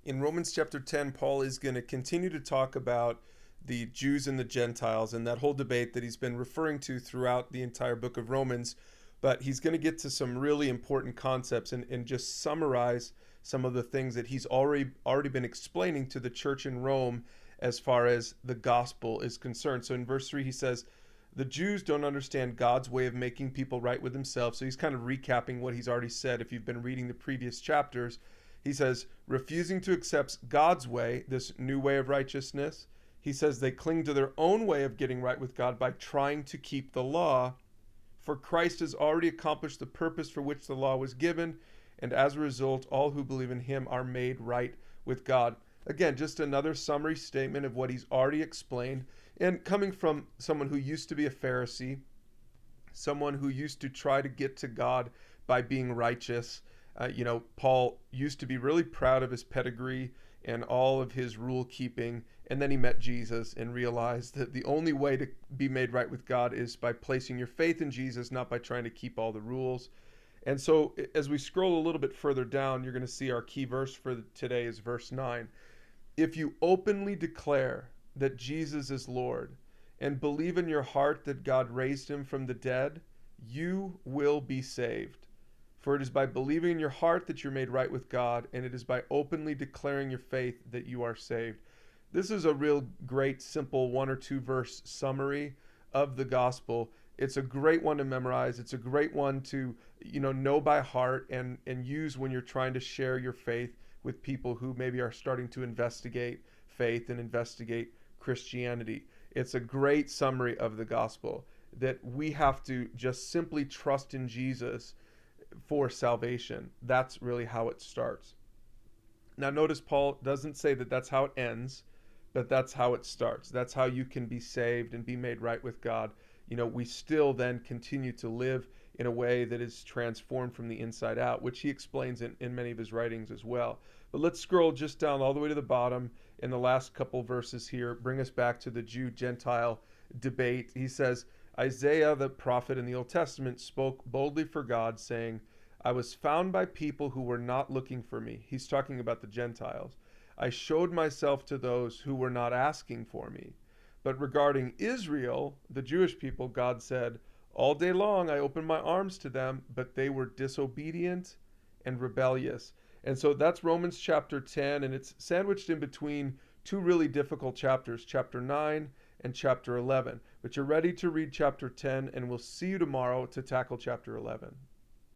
In Romans chapter 10, Paul is going to continue to talk about the Jews and the Gentiles and that whole debate that he's been referring to throughout the entire book of Romans. But he's going to get to some really important concepts and just summarize some of the things that he's already been explaining to the church in Rome as far as the gospel is concerned. So in verse 3, he says, the Jews don't understand God's way of making people right with himself. So he's kind of recapping what he's already said if you've been reading the previous chapters. He says, refusing to accept God's way, this new way of righteousness, he says they cling to their own way of getting right with God by trying to keep the law. For Christ has already accomplished the purpose for which the law was given, and as a result, all who believe in him are made right with God. Again, just another summary statement of what he's already explained. And coming from someone who used to be a Pharisee, someone who used to try to get to God by being righteous. Paul used to be really proud of his pedigree and all of his rule keeping. And then he met Jesus and realized that the only way to be made right with God is by placing your faith in Jesus, not by trying to keep all the rules. And so as we scroll a little bit further down, you're going to see our key verse for today is verse 9. If you openly declare that Jesus is Lord and believe in your heart that God raised him from the dead, you will be saved. For it is by believing in your heart that you're made right with God, and it is by openly declaring your faith that you are saved. This is a real great, simple one or two verse summary of the gospel. It's a great one to memorize. It's a great one to, know by heart and use when you're trying to share your faith with people who maybe are starting to investigate faith and investigate Christianity. It's a great summary of the gospel that we have to just simply trust in Jesus for salvation. That's really how it starts. Now, notice Paul doesn't say that that's how it ends, but that's how it starts. That's how you can be saved and be made right with God. We still then continue to live in a way that is transformed from the inside out, which he explains in many of his writings as well. But let's scroll just down all the way to the bottom in the last couple verses here, bring us back to the Jew-Gentile debate. He says, Isaiah, the prophet in the Old Testament, spoke boldly for God, saying, I was found by people who were not looking for me. He's talking about the Gentiles. I showed myself to those who were not asking for me. But regarding Israel, the Jewish people, God said, all day long I opened my arms to them, but they were disobedient and rebellious. And so that's Romans chapter 10, and it's sandwiched in between two really difficult chapters, chapter 9 and chapter 11. But you're ready to read chapter 10, and we'll see you tomorrow to tackle chapter 11.